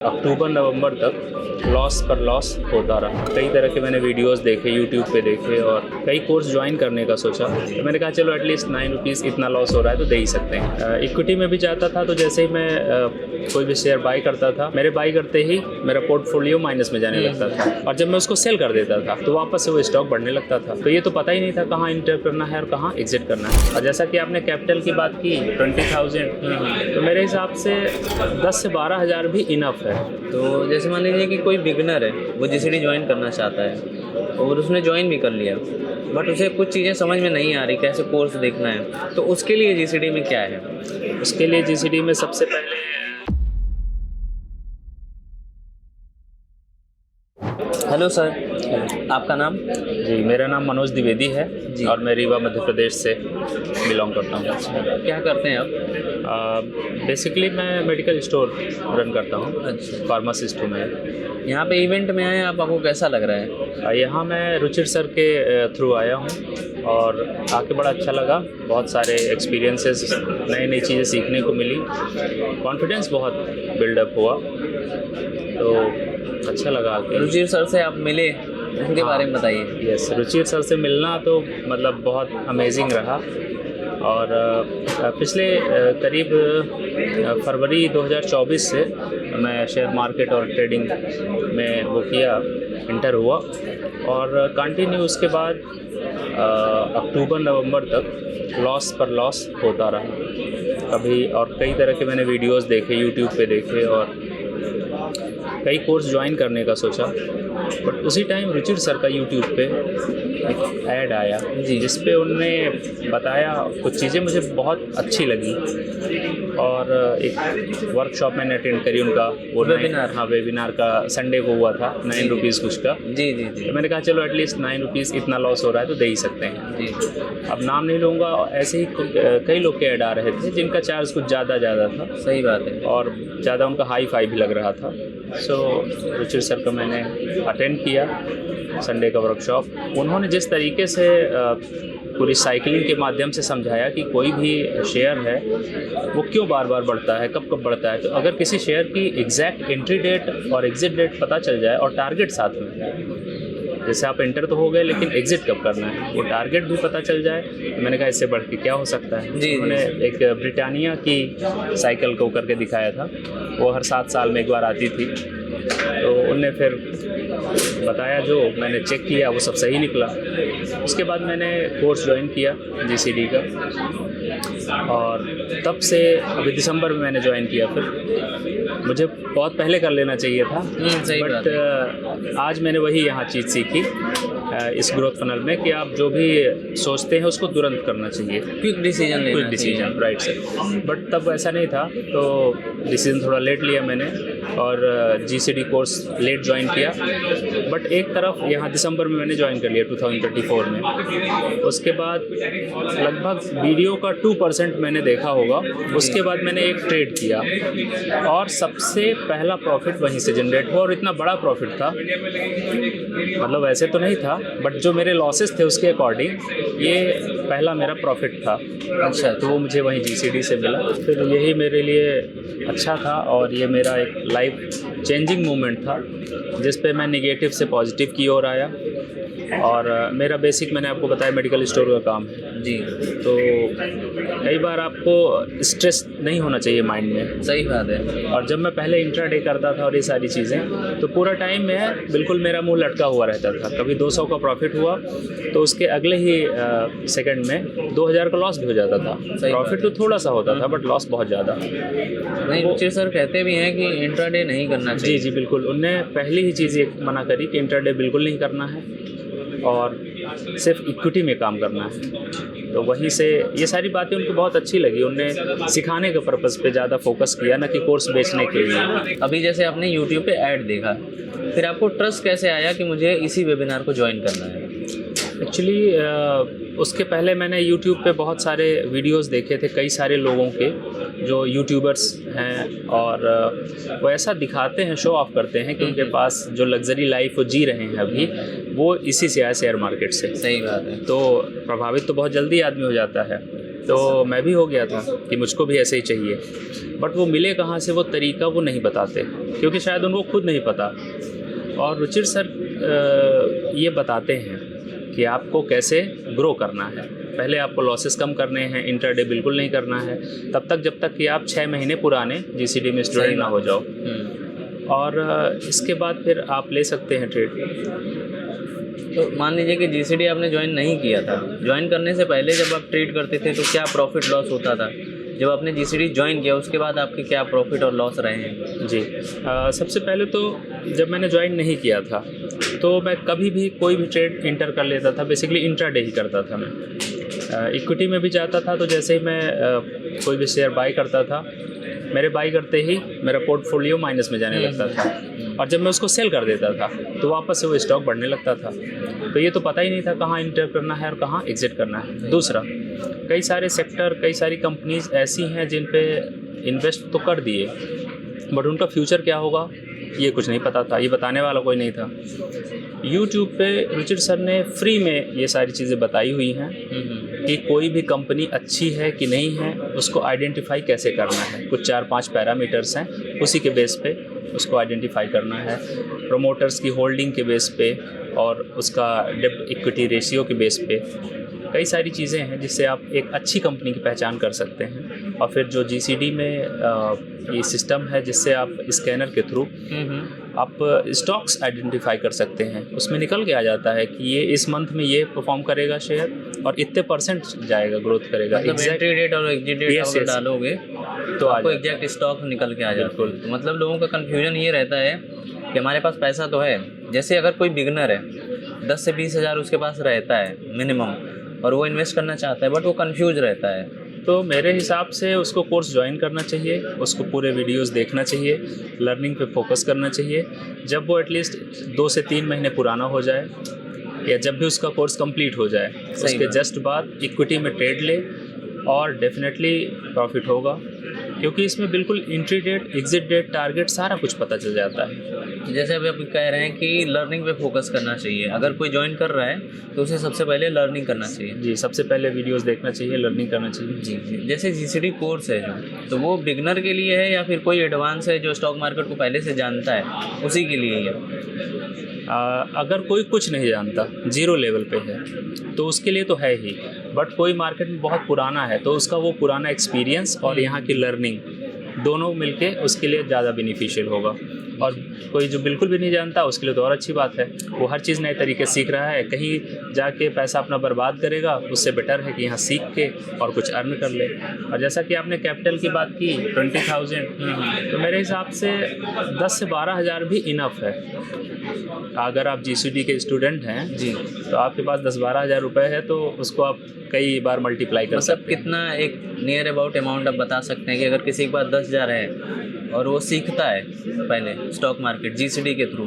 अक्टूबर नवंबर तक लॉस पर लॉस होता रहा। कई तरह के मैंने वीडियोस देखे, यूट्यूब पे देखे और कई कोर्स ज्वाइन करने का सोचा। तो मैंने कहा चलो एटलीस्ट 9 रुपीज़ इतना लॉस हो रहा है तो दे ही सकते हैं। इक्विटी में भी जाता था तो जैसे ही मैं कोई भी शेयर बाई करता था, मेरे बाई करते ही मेरा पोर्टफोलियो माइनस में जाने लगता था और जब मैं उसको सेल कर देता था तो वापस से वो स्टॉक बढ़ने लगता था। तो ये तो पता ही नहीं था कहाँ इंटर करना है और कहाँ एग्जिट करना है। और जैसा कि आपने कैपिटल की बात की 20,000, तो मेरे हिसाब से 10 से 12 हज़ार भी इनफ है। तो जैसे मान लीजिए कि कोई बिगनर है, वो जीसीडी ज्वाइन करना चाहता है और उसने ज्वाइन भी कर लिया, बट उसे कुछ चीज़ें समझ में नहीं आ रही, कैसे कोर्स देखना है, तो उसके लिए जीसीडी में क्या है? उसके लिए जीसीडी में सबसे पहले हेलो सर, आपका नाम? जी, मेरा नाम मनोज द्विवेदी है जी। और मैं रीवा मध्य प्रदेश से बिलोंग करता हूँ। क्या करते हैं आप? बेसिकली मैं मेडिकल स्टोर रन करता हूँ। अच्छा, फार्मासिस्ट हूँ मैं। यहाँ पे इवेंट में आए आप, आपको कैसा लग रहा है? यहाँ मैं रुचिर सर के थ्रू आया हूँ और आके बड़ा अच्छा लगा। बहुत सारे एक्सपीरियंसेस, नई नई चीज़ें सीखने को मिली, कॉन्फिडेंस बहुत बिल्डअप हुआ, तो अच्छा लगा आके। रुचिर सर से आप मिले, उनके बारे में बताइए। यस, रुचिर सर से मिलना तो मतलब बहुत अमेजिंग रहा। और पिछले करीब फरवरी 2024 से मैं शेयर मार्केट और ट्रेडिंग में वो किया, इंटर हुआ और कंटिन्यू उसके बाद अक्टूबर नवंबर तक लॉस पर लॉस होता रहा। कभी और कई तरह के मैंने वीडियोस देखे, यूट्यूब पे देखे और कई कोर्स ज्वाइन करने का सोचा। बट उसी टाइम रुचिर सर का यूट्यूब पे एक ऐड आया जी, जिस पे उन्होंने बताया कुछ चीज़ें मुझे बहुत अच्छी लगी और एक वर्कशॉप मैंने अटेंड करी उनका, वो वेबिनार। हाँ, वेबिनार का संडे को हुआ था, 9 रुपीज़ कुछ का। जी जी जी तो मैंने कहा चलो एटलीस्ट 9 रुपीज़ इतना लॉस हो रहा है तो दे ही सकते हैं जी। अब नाम नहीं लूँगा। ऐसे ही कई लोग के ऐड आ रहे थे जिनका चार्ज कुछ ज़्यादा था, सही बात है। और ज़्यादा उनका हाई फाई भी लग रहा था। सो रुचिर सर का मैंने अटेंड किया संडे का वर्कशॉप। उन्होंने जिस तरीके से पूरी साइकिलिंग के माध्यम से समझाया कि कोई भी शेयर है वो क्यों बार बार बढ़ता है, कब कब बढ़ता है, तो अगर किसी शेयर की एग्जैक्ट एंट्री डेट और एग्जिट डेट पता चल जाए और टारगेट साथ में, जैसे आप एंटर तो हो गए लेकिन एग्जिट कब करना है वो टारगेट भी पता चल जाए, तो मैंने कहा इससे बढ़ के क्या हो सकता है। जी, उन्होंने एक ब्रिटानिया की साइकिल को करके दिखाया था, वो हर 7 साल में एक बार आती थी। तो उनने फिर बताया, जो मैंने चेक किया वो सब सही निकला। उसके बाद मैंने कोर्स ज्वाइन किया जीसीडी का और तब से अभी दिसंबर में मैंने ज्वाइन किया। फिर मुझे बहुत पहले कर लेना चाहिए था, सही बात है। बट आज मैंने वही यहाँ चीज़ सीखी इस ग्रोथ फनल में कि आप जो भी सोचते हैं उसको तुरंत करना चाहिए, क्विक डिसीजन लेना, quick decision, right sir. But तब ऐसा नहीं था तो डिसीजन थोड़ा लेट लिया मैंने और जीसीडी कोर्स लेट ज्वाइन किया। बट एक तरफ यहाँ दिसंबर में मैंने ज्वाइन कर लिया 2024 में। उसके बाद लगभग वीडियो का 2% मैंने देखा होगा। उसके बाद मैंने एक ट्रेड किया और सबसे पहला प्रॉफिट वहीं से जनरेट हुआ और इतना बड़ा प्रॉफिट था, मतलब वैसे तो नहीं था बट जो मेरे लॉसेस थे उसके अकॉर्डिंग ये पहला मेरा प्रॉफिट था। अच्छा, तो वो मुझे वहीं जीसीडी से मिला। फिर यही मेरे लिए अच्छा था और ये मेरा एक लाइफ चेंजिंग मोमेंट था जिस पे मैं नेगेटिव से पॉजिटिव की ओर आया। और मेरा बेसिक मैंने आपको बताया मेडिकल स्टोर का काम है जी। तो कई बार आपको स्ट्रेस नहीं होना चाहिए माइंड में। सही बात है। और जब मैं पहले इंट्राडे करता था और ये सारी चीज़ें, तो पूरा टाइम में बिल्कुल मेरा मुंह लटका हुआ रहता था। कभी 200 का प्रॉफिट हुआ तो उसके अगले ही सेकंड में 2000 का लॉस भी हो जाता था। प्रॉफिट तो थोड़ा सा होता था बट लॉस बहुत ज़्यादा। नहीं, रुचिर सर कहते भी हैं कि इंट्राडे नहीं करना चाहिए। जी बिल्कुल, उनने पहली ही चीज़ ये मना करी कि इंट्राडे बिल्कुल नहीं करना है और सिर्फ इक्विटी में काम करना है। तो वहीं से ये सारी बातें उनको बहुत अच्छी लगी। उनने सिखाने के पर्पज़ पे ज़्यादा फोकस किया, ना कि कोर्स बेचने के लिए। अभी जैसे आपने यूट्यूब पे ऐड देखा, फिर आपको ट्रस्ट कैसे आया कि मुझे इसी वेबिनार को ज्वाइन करना है? एक्चुअली उसके पहले मैंने यूट्यूब पे बहुत सारे वीडियोस देखे थे कई सारे लोगों के जो यूट्यूबर्स हैं और वो ऐसा दिखाते हैं, शो ऑफ करते हैं कि उनके पास जो लग्जरी लाइफ वो जी रहे हैं अभी, वो इसी से आया शेयर मार्केट से। सही बात है। तो प्रभावित तो बहुत जल्दी आदमी हो जाता है तो मैं भी हो गया था कि मुझको भी ऐसे ही चाहिए, बट वो मिले कहाँ से वो तरीका वो नहीं बताते, क्योंकि शायद उनको खुद नहीं पता। और रुचिर सर ये बताते हैं कि आपको कैसे ग्रो करना है। पहले आपको लॉसेस कम करने हैं, इंटरडे बिल्कुल नहीं करना है तब तक जब तक कि आप 6 महीने पुराने जीसीडी में स्टूडेंट ना हो जाओ, और इसके बाद फिर आप ले सकते हैं ट्रेड। तो मान लीजिए कि जीसीडी आपने ज्वाइन नहीं किया था, ज्वाइन करने से पहले जब आप ट्रेड करते थे तो क्या प्रॉफिट लॉस होता था? जब आपने जीसीडी ज्वाइन किया उसके बाद आपके क्या प्रॉफिट और लॉस रहे हैं? जी, सबसे पहले तो जब मैंने ज्वाइन नहीं किया था तो मैं कभी भी कोई भी ट्रेड इंटर कर लेता था, बेसिकली इंट्राडे ही करता था मैं। इक्विटी में भी जाता था तो जैसे ही मैं कोई भी शेयर बाई करता था, मेरे बाई करते ही मेरा पोर्टफोलियो माइनस में जाने लगता था, और जब मैं उसको सेल कर देता था तो वापस से वो स्टॉक बढ़ने लगता था। तो ये तो पता ही नहीं था कहाँ इंटर करना है और कहाँ एग्जिट करना है। दूसरा, कई सारे सेक्टर, कई सारी कंपनीज ऐसी हैं जिन पे इन्वेस्ट तो कर दिए, बट उनका फ्यूचर क्या होगा ये कुछ नहीं पता था, ये बताने वाला कोई नहीं था। यूट्यूब पे रुचिर सर ने फ्री में ये सारी चीज़ें बताई हुई हैं कि कोई भी कंपनी अच्छी है कि नहीं है उसको आइडेंटिफाई कैसे करना है। कुछ 4-5 पैरामीटर्स हैं, उसी के बेस पे उसको आइडेंटिफाई करना है, प्रमोटर्स की होल्डिंग के बेस पे और उसका डेब्ट इक्विटी रेशियो के बेस पे। कई सारी चीज़ें हैं जिससे आप एक अच्छी कंपनी की पहचान कर सकते हैं। और फिर जो जीसीडी में ये सिस्टम है जिससे आप स्कैनर के थ्रू आप स्टॉक्स आइडेंटिफाई कर सकते हैं, उसमें निकल के आ जाता है कि ये इस मंथ में ये परफॉर्म करेगा शेयर और इतने परसेंट जाएगा, ग्रोथ करेगा। एंट्री डेट और एग्जिट डेट आप डालोगे तो आपको एग्जैक्ट स्टॉक निकल के आ जाता है। तो मतलब लोगों का कन्फ्यूजन ये रहता है कि हमारे पास पैसा तो है, जैसे अगर कोई बिगनर है 10 से 20 हज़ार उसके पास रहता है मिनिमम, और वो इन्वेस्ट करना चाहता है बट वो कंफ्यूज रहता है, तो मेरे हिसाब से उसको कोर्स ज्वाइन करना चाहिए, उसको पूरे वीडियोस देखना चाहिए, लर्निंग पे फोकस करना चाहिए। जब वो एटलीस्ट 2 से 3 महीने पुराना हो जाए या जब भी उसका कोर्स कंप्लीट हो जाए, उसके जस्ट बाद इक्विटी में ट्रेड ले और डेफिनेटली प्रॉफिट होगा, क्योंकि इसमें बिल्कुल entry date, exit date, target सारा कुछ पता चल जाता है। जैसे अभी आप कह रहे हैं कि लर्निंग पे फोकस करना चाहिए, अगर कोई ज्वाइन कर रहा है तो उसे सबसे पहले लर्निंग करना चाहिए। जी, सबसे पहले वीडियोस देखना चाहिए, लर्निंग करना चाहिए। जी, जैसे जीसीडी कोर्स है जो, तो वो बिगनर के लिए है या फिर कोई एडवांस है जो स्टॉक मार्केट को पहले से जानता है उसी के लिए है? अगर कोई कुछ नहीं जानता, जीरो लेवल पे है, तो उसके लिए तो है ही, बट कोई मार्केट में बहुत पुराना है तो उसका वो पुराना एक्सपीरियंस और यहाँ की लर्निंग दोनों मिलके उसके लिए ज़्यादा बेनिफिशियल होगा। और कोई जो बिल्कुल भी नहीं जानता उसके लिए तो और अच्छी बात है, वो हर चीज़ नए तरीके सीख रहा है, कहीं जाके पैसा अपना बर्बाद करेगा उससे बेटर है कि यहाँ सीख के और कुछ अर्न कर ले। और जैसा कि आपने कैपिटल की बात की 20,000, तो मेरे हिसाब से 10 से 12 हज़ार भी इनफ है। अगर आप जीसीडी के स्टूडेंट हैं जी, तो आपके पास 10-12 हज़ार रुपये है तो उसको आप कई बार मल्टीप्लाई कर सकते हैं। कितना एक नियर अबाउट अमाउंट आप बता सकते हैं कि अगर किसी के पास 10,000 है और वो सीखता है पहले स्टॉक मार्केट जीसीडी के थ्रू,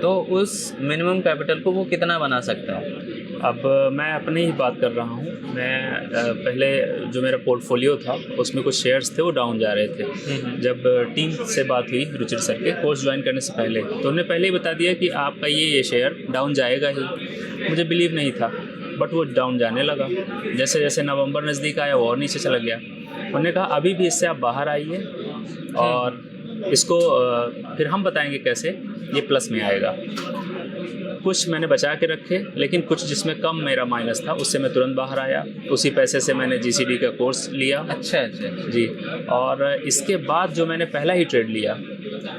तो उस मिनिमम कैपिटल को वो कितना बना सकता है? अब मैं अपनी ही बात कर रहा हूँ। मैं पहले जो मेरा पोर्टफोलियो था उसमें कुछ शेयर्स थे वो डाउन जा रहे थे। जब टीम से बात हुई रुचिर सर के कोर्स ज्वाइन करने से पहले, तो उन्होंने पहले ही बता दिया कि आपका ये शेयर डाउन जाएगा ही। मुझे बिलीव नहीं था, बट वो डाउन जाने लगा। जैसे जैसे नवंबर नज़दीक आया वो और नीचे चला गया। उन्होंने कहा अभी भी इससे आप बाहर आइए और इसको फिर हम बताएंगे कैसे ये प्लस में आएगा। कुछ मैंने बचा के रखे, लेकिन कुछ जिसमें कम मेरा माइनस था उससे मैं तुरंत बाहर आया। उसी पैसे से मैंने जीसीडी का कोर्स लिया। अच्छा जी। और इसके बाद जो मैंने पहला ही ट्रेड लिया,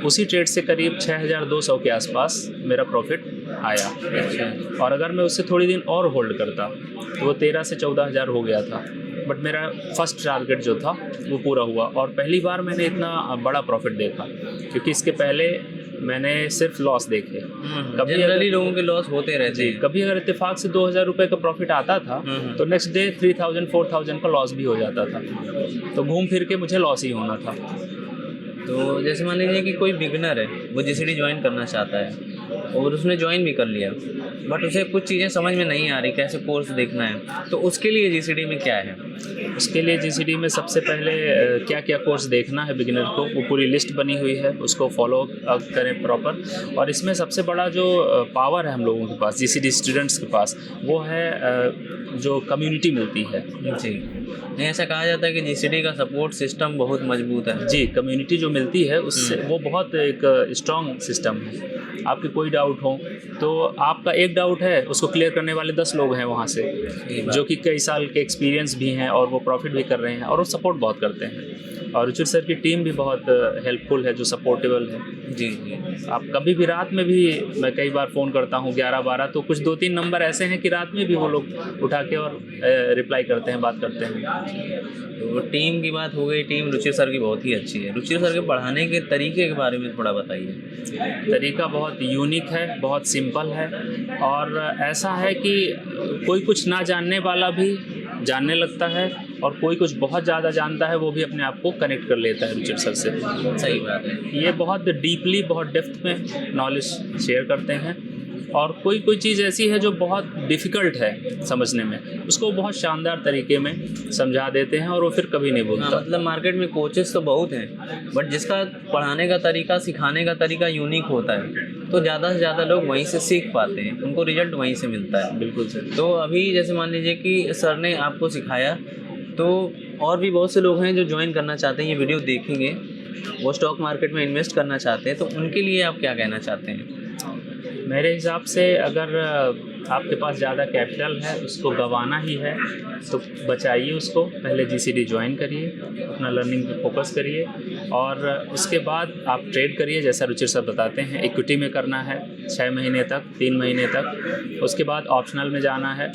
उसी ट्रेड से करीब 6,200 के आसपास मेरा प्रॉफिट आया। अच्छा। और अगर मैं उससे थोड़ी दिन और होल्ड करता तो वो 13 से 14 हज़ार हो गया था। बट मेरा फर्स्ट टारगेट जो था वो पूरा हुआ और पहली बार मैंने इतना बड़ा प्रॉफिट देखा, क्योंकि इसके पहले मैंने सिर्फ लॉस देखे। कभी जनरली लोगों के लॉस होते रहते हैं। कभी अगर इत्तेफाक से 2,000 रुपये का प्रॉफिट आता था तो नेक्स्ट डे 3,000 4,000 का लॉस भी हो जाता था। तो घूम फिर के मुझे लॉस ही होना था। तो जैसे मान लीजिए कि कोई बिगनर है, वो जीसीडी ज्वाइन करना चाहता है, और उसने ज्वाइन भी कर लिया, बट उसे कुछ चीज़ें समझ में नहीं आ रही, कैसे कोर्स देखना है, तो उसके लिए जीसीडी में क्या है? उसके लिए जीसीडी में सबसे पहले क्या क्या कोर्स देखना है बिगिनर को, वो पूरी लिस्ट बनी हुई है, उसको फॉलो करें प्रॉपर। और इसमें सबसे बड़ा जो पावर है हम लोगों के पास, जीसीडी स्टूडेंट्स के पास, वो है जो कम्युनिटी मिलती है। जी, नहीं ऐसा कहा जाता है कि जीसीडी का सपोर्ट सिस्टम बहुत मजबूत है। जी, कम्युनिटी जो मिलती है उससे वो बहुत एक स्ट्रॉन्ग सिस्टम है। आपके कोई डाउट हो तो आपका एक डाउट है, उसको क्लियर करने वाले 10 लोग हैं वहाँ से, जो कि कई साल के एक्सपीरियंस भी हैं और वो प्रॉफिट भी कर रहे हैं और वो सपोर्ट बहुत करते हैं। और रुचिर सर की टीम भी बहुत हेल्पफुल है, जो सपोर्टेबल है। जी जी, आप कभी भी रात में भी, मैं कई बार फ़ोन करता हूँ 11-12, तो कुछ 2-3 नंबर ऐसे हैं कि रात में भी वो लोग उठा के और रिप्लाई करते हैं, बात करते हैं। तो टीम की बात हो गई, टीम रुचिर सर की बहुत ही अच्छी है। रुचिर सर के पढ़ाने के तरीके के बारे में थोड़ा बताइए। तरीका बहुत यूनिक है, बहुत सिंपल है, और ऐसा है कि कोई कुछ ना जानने वाला भी जानने लगता है और कोई कुछ बहुत ज़्यादा जानता है वो भी अपने आप को कनेक्ट कर लेता है रुचिर सर से। सही बात है। ये बहुत डीपली, बहुत डेप्थ में नॉलेज शेयर करते हैं, और कोई चीज़ ऐसी है जो बहुत डिफ़िकल्ट है समझने में, उसको बहुत शानदार तरीके में समझा देते हैं और वो फिर कभी नहीं भूलता। मतलब मार्केट में कोचेस तो बहुत हैं, बट जिसका पढ़ाने का तरीका, सिखाने का तरीका यूनिक होता है, तो ज़्यादा से ज़्यादा लोग वहीं से सीख पाते हैं, उनको रिजल्ट वहीं से मिलता है। बिल्कुल सर। तो अभी जैसे मान लीजिए कि सर ने आपको सिखाया, तो और भी बहुत से लोग हैं जो ज्वाइन करना चाहते हैं, ये वीडियो देखेंगे, वो स्टॉक मार्केट में इन्वेस्ट करना चाहते हैं, तो उनके लिए आप क्या कहना चाहते हैं? मेरे हिसाब से अगर आपके पास ज़्यादा कैपिटल है, उसको गंवाना ही है, तो बचाइए उसको, पहले जीसीडी ज्वाइन करिए, अपना लर्निंग पे फोकस करिए, और उसके बाद आप ट्रेड करिए, जैसा रुचिर सर बताते हैं। इक्विटी में करना है 6 महीने तक, 3 महीने तक, उसके बाद ऑप्शनल में जाना है।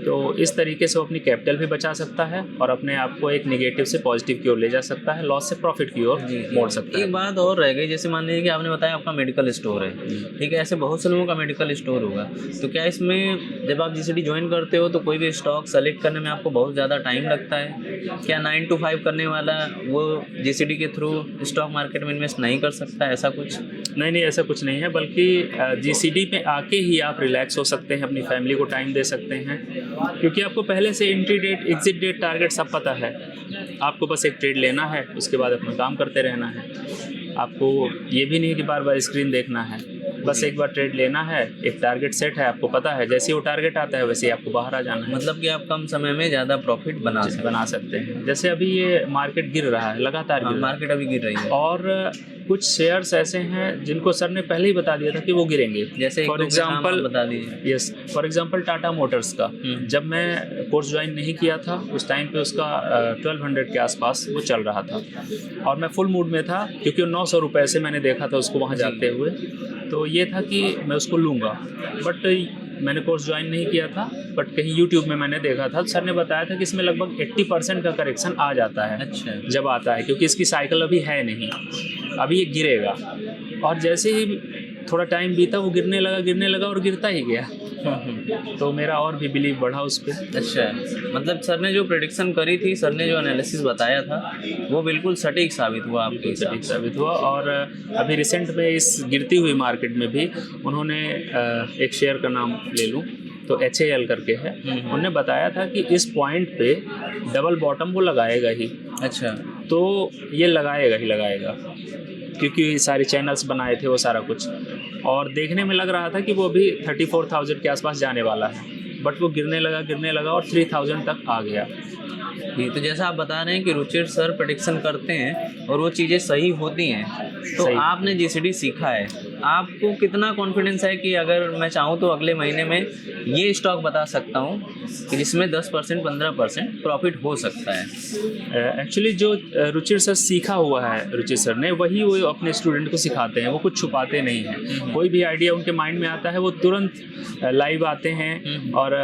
तो इस तरीके से वो अपनी कैपिटल भी बचा सकता है और अपने आप को एक नेगेटिव से पॉजिटिव की ओर ले जा सकता है, लॉस से प्रॉफिट की ओर मोड़ सकता है। एक बात और रह गई, जैसे मान लीजिए कि आपने बताया आपका मेडिकल स्टोर है, ठीक है, ऐसे बहुत से लोगों का मेडिकल स्टोर होगा, तो क्या इसमें जब आप जीसीडी ज्वाइन करते हो तो कोई भी स्टॉक सेलेक्ट करने में आपको बहुत ज़्यादा टाइम लगता है? क्या 9 to 5 करने वाला वो जीसीडी के थ्रू स्टॉक मार्केट में इन्वेस्ट नहीं कर सकता, ऐसा कुछ? नहीं, ऐसा कुछ नहीं है, बल्कि जीसीडी पे आके ही आप रिलैक्स हो सकते हैं, अपनी फैमिली को टाइम दे सकते हैं, क्योंकि आपको पहले से entry date, exit date, target सब पता है। आपको बस एक ट्रेड लेना है, उसके बाद अपना काम करते रहना है। आपको ये भी नहीं कि बार बार स्क्रीन देखना है, बस एक बार ट्रेड लेना है, एक टारगेट सेट है, आपको पता है, जैसे ही वो टारगेट आता है वैसे ही आपको बाहर आ जाना है। मतलब कि आप कम समय में ज़्यादा प्रॉफिट बना सकते हैं। जैसे अभी ये मार्केट गिर रहा है, लगातार गिर रहा है, मार्केट अभी गिर रही है, और कुछ शेयर्स ऐसे हैं जिनको सर ने पहले ही बता दिया था कि वो गिरेंगे। जैसे फॉर एग्जांपल बता दीजिए। Yes, for example Tata Motors का, जब मैं कोर्स ज्वाइन नहीं किया था उस टाइम पे उसका 1200 के आसपास वो चल रहा था, और मैं फुल मूड में था, क्योंकि 900 रुपये से मैंने देखा था उसको वहाँ जाते हुए, तो ये था कि मैं उसको लूँगा। बट मैंने कोर्स ज्वाइन नहीं किया था, बट कहीं यूट्यूब में मैंने देखा था, सर ने बताया था कि इसमें लगभग 80% का करेक्शन आ जाता है। अच्छा। जब जब आता है, क्योंकि इसकी साइकिल अभी है नहीं, अभी ये गिरेगा, और जैसे ही थोड़ा टाइम बीता वो गिरने लगा और गिरता ही गया। तो मेरा और भी बिलीव बढ़ा उस पर। अच्छा, मतलब सर ने जो प्रेडिक्शन करी थी, सर ने जो एनालिसिस बताया था, वो बिल्कुल सटीक साबित हुआ, आपके सटीक साबित हुआ। और अभी रिसेंट में इस गिरती हुई मार्केट में भी उन्होंने, एक शेयर का नाम ले लूँ तो HAL करके है, उन्होंने बताया था कि इस पॉइंट पे डबल बॉटम वो लगाएगा ही। अच्छा, तो ये लगाएगा, क्योंकि सारे चैनल्स बनाए थे वो सारा कुछ, और देखने में लग रहा था कि वो अभी 34,000 के आसपास जाने वाला है, बट वो गिरने लगा और 3,000 तक आ गया। तो जैसा आप बता रहे हैं कि रुचिर सर प्रेडिक्शन करते हैं और वो चीज़ें सही होती हैं, तो आपने जीसीडी सीखा है, आपको कितना कॉन्फिडेंस है कि अगर मैं चाहूँ तो अगले महीने में ये स्टॉक बता सकता हूँ कि जिसमें 10% 15% प्रॉफिट हो सकता है? एक्चुअली जो रुचिर सर सीखा हुआ है, रुचिर सर ने, वही वो अपने स्टूडेंट को सिखाते हैं, वो कुछ छुपाते नहीं हैं। कोई भी आइडिया उनके माइंड में आता है वो तुरंत लाइव आते हैं और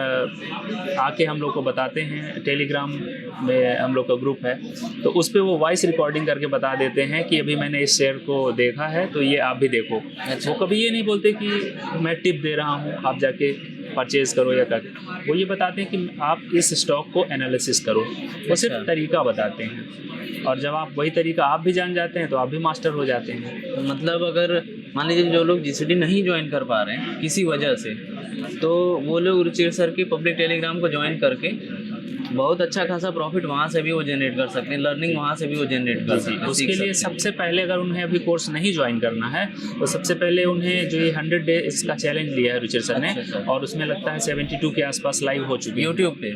आके हम लोग को बताते हैं। टेलीग्राम में हम लोग का ग्रुप है, तो उस पर वो वॉइस रिकॉर्डिंग करके बता देते हैं कि अभी मैंने इस शेयर को देखा है, तो ये आप भी देखो। अच्छा। वो कभी ये नहीं बोलते कि मैं टिप दे रहा हूँ आप जाके परचेज़ करो या कर, वो ये बताते हैं कि आप इस स्टॉक को एनालिसिस करो। वो सिर्फ तरीका बताते हैं, और जब आप वही तरीका आप भी जान जाते हैं तो आप भी मास्टर हो जाते हैं। तो मतलब अगर मान लीजिए जो लोग जीसीडी नहीं ज्वाइन कर पा रहे हैं किसी वजह से, तो वो लोग रुचिर सर की पब्लिक टेलीग्राम को ज्वाइन करके बहुत अच्छा खासा प्रॉफिट वहाँ से भी वो जनरेट कर सकते हैं, लर्निंग वहाँ से भी वो जनरेट कर सकते हैं। उसके लिए सबसे पहले अगर उन्हें अभी कोर्स नहीं ज्वाइन करना है तो सबसे पहले उन्हें जो ये 100 डेज का चैलेंज लिया है रुचिर सर ने, और उसमें लगता है 72 के आसपास लाइव हो चुकी है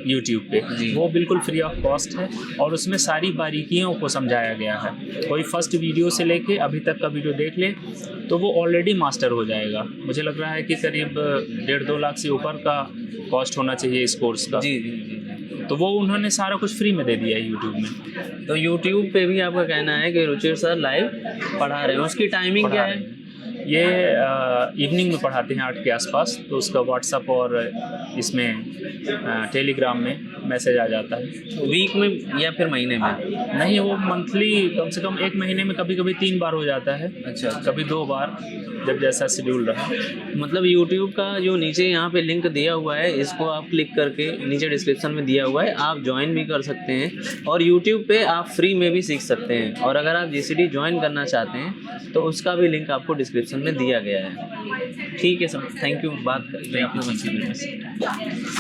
यूट्यूब पे वो बिल्कुल फ्री ऑफ कॉस्ट है, और उसमें सारी बारीकियों को समझाया गया है। कोई फर्स्ट वीडियो से लेके अभी तक का वीडियो देख ले तो वो ऑलरेडी मास्टर हो जाएगा। मुझे लग रहा है कि करीब 1.5-2 लाख से ऊपर का कॉस्ट होना चाहिए इस कोर्स का। जी। तो वो उन्होंने सारा कुछ फ्री में दे दिया है यूट्यूब में। तो यूट्यूब पे भी आपका कहना है कि रुचिर सर लाइव पढ़ा रहे हैं, उसकी टाइमिंग क्या है? ये इवनिंग में पढ़ाते हैं 8 के आसपास, तो उसका व्हाट्सअप और इसमें टेलीग्राम में मैसेज आ जाता है। वीक में या फिर महीने में? नहीं, वो मंथली कम से कम 1 महीने में कभी कभी 3 बार हो जाता है। अच्छा। कभी 2 बार, जब जैसा शेड्यूल रहा। मतलब यूट्यूब का जो नीचे यहाँ पे लिंक दिया हुआ है, इसको आप क्लिक करके नीचे डिस्क्रिप्शन में दिया हुआ है, आप ज्वाइन भी कर सकते हैं और यूट्यूब पे आप फ्री में भी सीख सकते हैं। और अगर आप जीसीडी ज्वाइन करना चाहते हैं तो उसका भी लिंक आपको डिस्क्रिप्शन में दिया गया है। ठीक है सर, थैंक यू। बात करें।